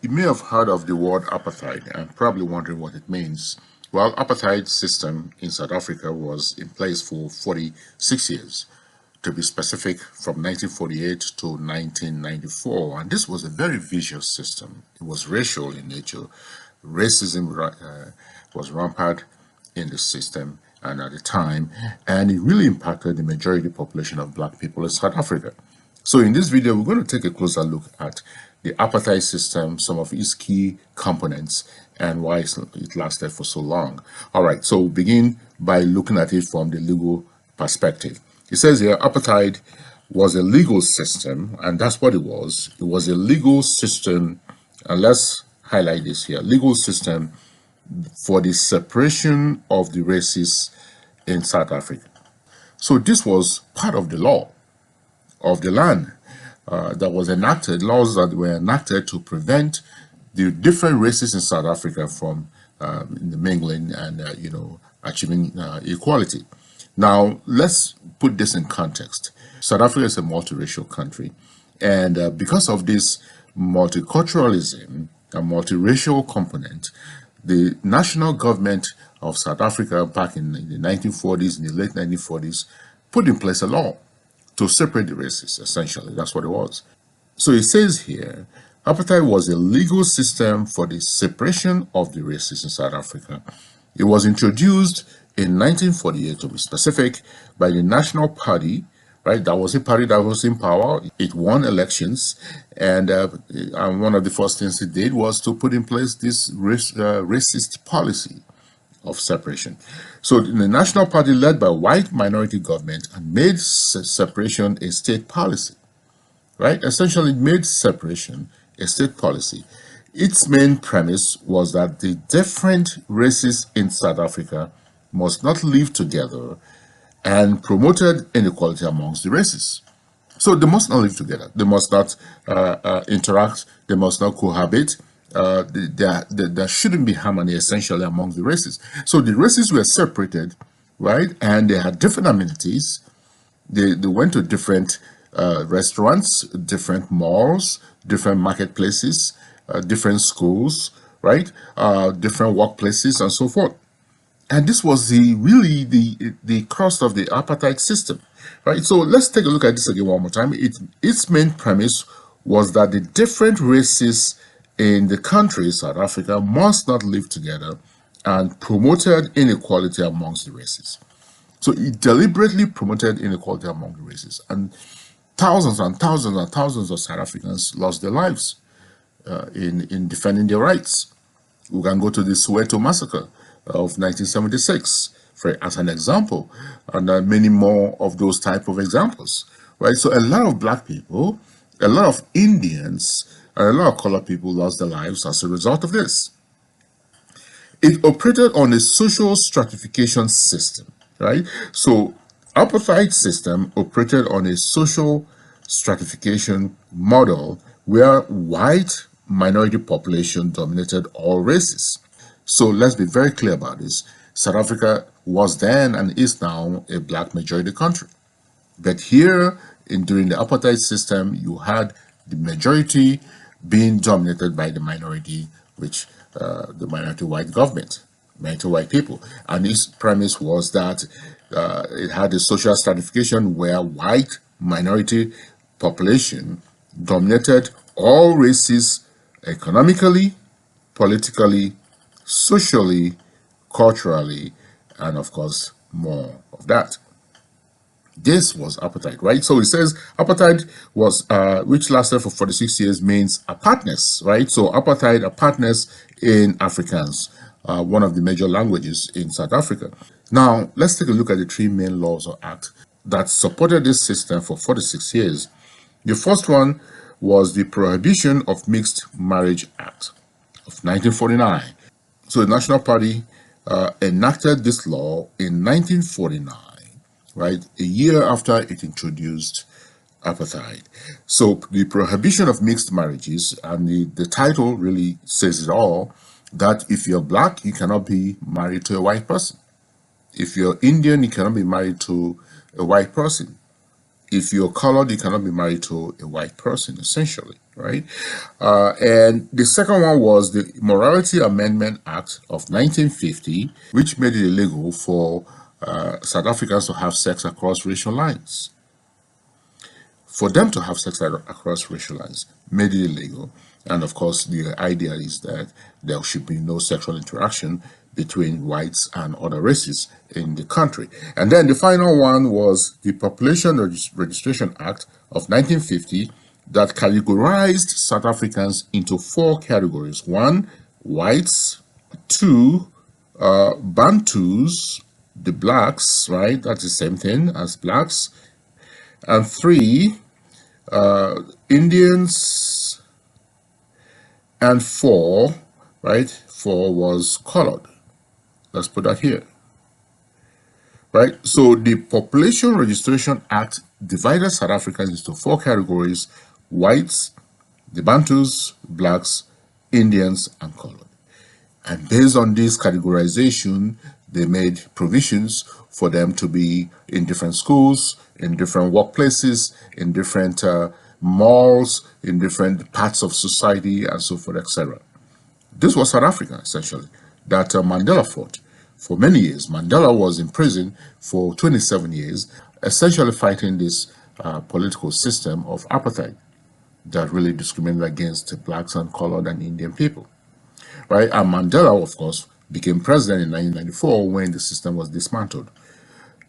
You may have heard of the word apartheid and probably wondering what it means. Well, apartheid system in South Africa was in place for 46 years, to be specific, from 1948 to 1994. And this was a very vicious system. It was racial in nature. Racism was rampant in the system and at the time, and it really impacted the majority population of black people in South Africa. So in this video, we're going to take a closer look at the apartheid system, some of its key components, and why it lasted for so long. All right, so we'll begin by looking at it from the legal perspective. It says here, apartheid was a legal system, and that's what it was. It was a legal system, and let's highlight this here, legal system for the separation of the races in South Africa. So this was part of the law of the land that was enacted, laws that were enacted to prevent the different races in South Africa from mingling and achieving equality. Now let's put this in context. South Africa is a multiracial country, and because of this multiculturalism, a multiracial component, the national government of South Africa back in the 1940s, in the late 1940s, put in place a law to separate the races, essentially. That's what it was. So it says here, apartheid was a legal system for the separation of the races in South Africa. It was introduced in 1948, to be specific, by the National Party, right? That was a party that was in power. It won elections, and one of the first things it did was to put in place this racist policy of separation. So the National Party, led by white minority government, and made separation a state policy, right? Essentially made separation a state policy. Its main premise was that the different races in South Africa must not live together, and promoted inequality amongst the races. So they must not live together. They must not interact. They must not cohabit. There shouldn't be harmony, essentially, among the races. So the races were separated, right? And they had different amenities. They went to different restaurants, different malls, different marketplaces, different schools, right? Different workplaces, and so forth. And this was really the crust of the apartheid system, right? So let's take a look at this again one more time. Its main premise was that the different races in the country, South Africa, must not live together, and promoted inequality amongst the races. So it deliberately promoted inequality among the races, and thousands and thousands and thousands of South Africans lost their lives in defending their rights. We can go to the Soweto massacre of 1976 as an example, and many more of those type of examples, right? So a lot of black people, a lot of Indians, and a lot of colored people lost their lives as a result of this. It operated on a social stratification system, right? So apartheid system operated on a social stratification model where white minority population dominated all races. So let's be very clear about this. South Africa was then and is now a black majority country. But here, during the apartheid system, you had the majority being dominated by the minority, which the minority white government, minority white people. And its premise was that it had a social stratification where white minority population dominated all races economically, politically, socially, culturally, and of course, more of that. This was apartheid, right? So it says apartheid was, which lasted for 46 years, means apartness, right? So apartheid, apartness in Afrikaans, one of the major languages in South Africa. Now, let's take a look at the three main laws or acts that supported this system for 46 years. The first one was the Prohibition of Mixed Marriage Act of 1949. So the National Party enacted this law in 1949, right, a year after it introduced apartheid. So the Prohibition of Mixed Marriages, and the title really says it all, that if you're black, you cannot be married to a white person. If you're Indian, you cannot be married to a white person. if you're colored, you cannot be married to a white person, essentially, right? And the second one was the Morality Amendment Act of 1950, which made it illegal for South Africans to have sex across racial lines. For them to have sex across racial lines made it illegal. And of course, the idea is that there should be no sexual interaction between whites and other races in the country. And then the final one was the Population Registration Act of 1950 that categorized South Africans into 4 categories. 1, whites. 2, Bantus, the blacks, right? That's the same thing as blacks. And 3, Indians. And 4, right? 4 was colored. Let's put that here. Right? So the Population Registration Act divided South Africans into 4 categories: whites, the Bantus, blacks, Indians, and colored. And based on this categorization, they made provisions for them to be in different schools, in different workplaces, in different malls, in different parts of society, and so forth, etc. This was South Africa, essentially, that Mandela fought. For many years, Mandela was in prison for 27 years, essentially fighting this political system of apartheid that really discriminated against blacks and colored and Indian people. Right? And Mandela, of course, became president in 1994 when the system was dismantled.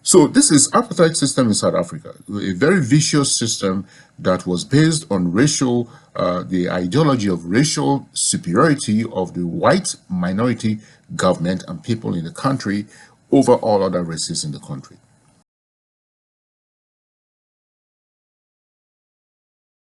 So this is apartheid system in South Africa, a very vicious system that was based on racial, the ideology of racial superiority of the white minority government and people in the country over all other races in the country.